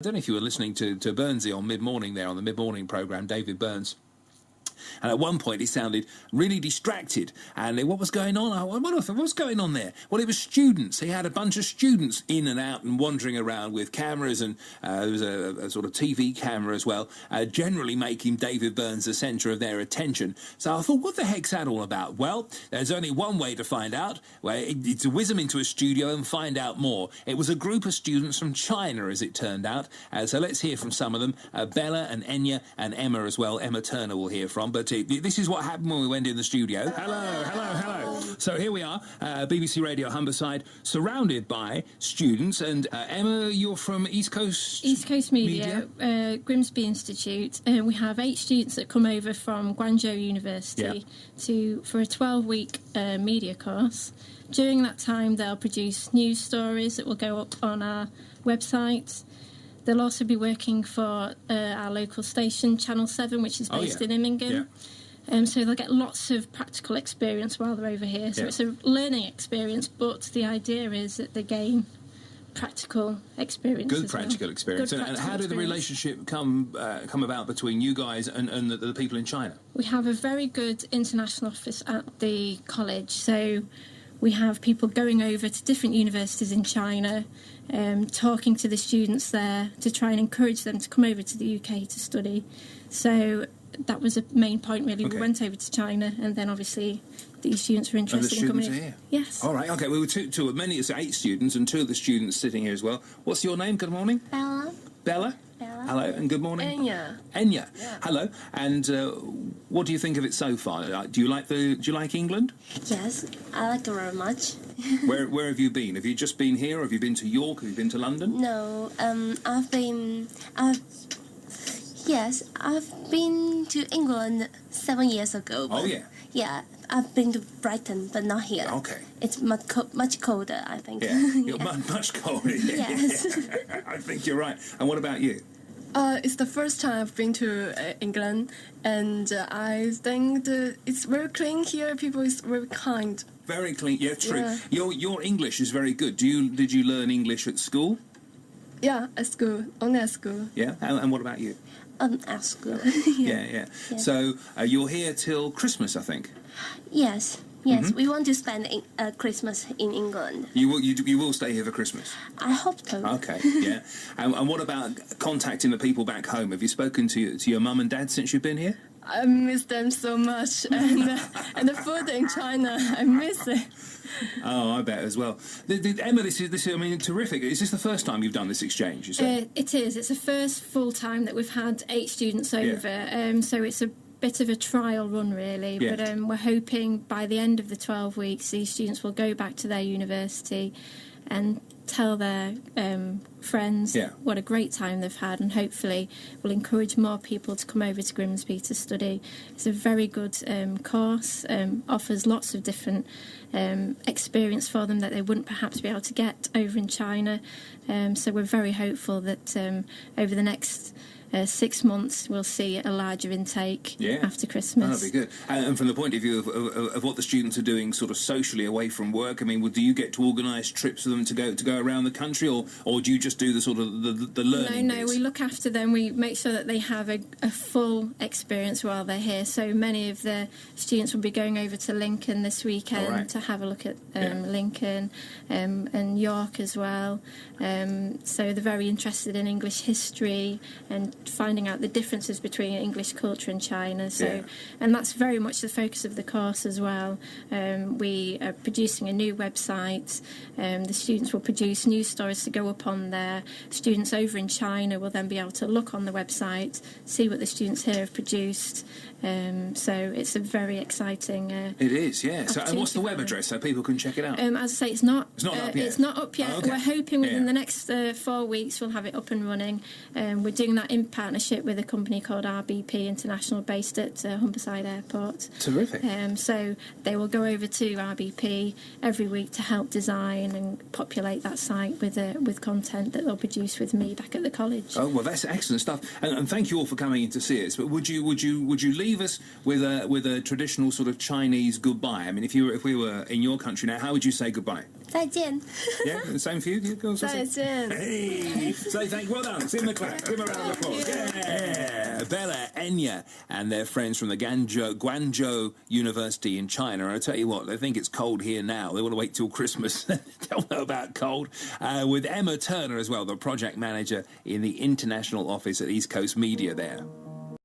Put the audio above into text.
I don't know if you were listening to Burnsy on Mid-Morning there, on the Mid-Morning programme, David Burns. And at one point, he sounded really distracted. And what was going on? I wonder what's going on there. Well, it was students. He had a bunch of students in and out and wandering around with cameras, and there was a sort of TV camera as well, generally making David Burns the centre of their attention. So I thought, what the heck's that all about? Well, there's only one way to find out. Well, it's to whiz them into a studio and find out more. It was a group of students from China, as it turned out. So let's hear from some of them. Bella and Enya and Emma as well. Emma Turner will hear from. But this is what happened when we went in the studio. Hello. So here we are, BBC Radio Humberside, surrounded by students. And Emma, you're from East Coast Media? Grimsby Institute. We have 8 students that come over from Guangzhou University for a 12-week media course. During that time, they'll produce news stories that will go up on our website. They'll also be working for our local station, Channel 7, which is based in Immingham. So they'll get lots of practical experience while they're over here. So it's a learning experience, but the idea is that they gain practical experience. Good practical experience. And how did the relationship come about between you guys and the people in China? We have a very good international office at the college. So we have people going over to different universities in China, talking to the students there to try and encourage them to come over to the UK to study. So that was a main point, really. We went over to China, and then obviously these students were interested in coming in. And the students are here? Yes. All right, OK. We were two of many, it's 8 students, and 2 of the students sitting here as well. What's your name? Good morning. Bella. Bella? Hello, and good morning. Enya. Yeah. Hello. And what do you think of it so far? Do you like England? Yes, I like it very much. Where have you been? Have you just been here, or have you been to York? Have you been to London? No, I've been to England 7 years ago. Oh, yeah. Yeah, I've been to Brighton, but not here. Okay. It's much colder, I think. Yeah, you're much colder. Yes. I think you're right. And what about you? It's the first time I've been to England, and I think it's very clean here. People is very kind. Very clean. Yeah, true. Yeah. Your English is very good. Did you learn English at school? Yeah, at school. Only at school. Yeah. And what about you? At school. Yeah. So you're here till Christmas, I think. Yes. We want to spend Christmas in England. You will stay here for Christmas? I hope so. Okay, yeah. And what about contacting the people back home? Have you spoken to your mum and dad since you've been here? I miss them so much, and the food in China, I miss it. Oh, I bet as well. Emma, this is, I mean, terrific. Is this the first time you've done this exchange, you say? It is. It's the first full time that we've had 8 students over, so it's a bit of a trial run, really. Yeah. But we're hoping by the end of the 12 weeks, these students will go back to their university and tell their friends what a great time they've had, and hopefully will encourage more people to come over to Grimsby to study. It's a very good course, offers lots of different experience for them that they wouldn't perhaps be able to get over in China. So we're very hopeful that over the next 6 months we'll see a larger intake after Christmas. Oh, that'd be good. And from the point of view of what the students are doing sort of socially away from work, I mean, do you get to organise trips for them to go around the country, or do you just do the sort of the learning? No, we look after them. We make sure that they have a full experience while they're here. So many of the students will be going over to Lincoln this weekend to have a look at Lincoln and York as well. So they're very interested in English history and finding out the differences between English culture and China. So, and that's very much the focus of the course as well. We are producing a new website. The students will produce news stories to go up on there. Students over in China will then be able to look on the website, see what the students here have produced. So it's a very exciting it is, yeah. So, and what's the web address so people can check it out? As I say, it's not up yet. It's not up yet. Oh, okay. We're hoping within the next 4 weeks we'll have it up and running. We're doing that in partnership with a company called RBP International, based at Humberside Airport. Terrific. So they will go over to RBP every week to help design and populate that site with content that they'll produce with me back at the college. Oh, well, that's excellent stuff. And thank you all for coming in to see us. But would you leave us with a traditional sort of Chinese goodbye? I mean, if we were in your country now, how would you say goodbye? 再见. Yeah, the same for you, girls. 再见. Hey, say thank you. Well done. Give them a clap. Give them a round of applause. Yeah. Bella, Enya, and their friends from the Guangzhou University in China. And I tell you what, they think it's cold here now. They want to wait till Christmas. Don't know about cold. With Emma Turner as well, the project manager in the international office at East Coast Media there.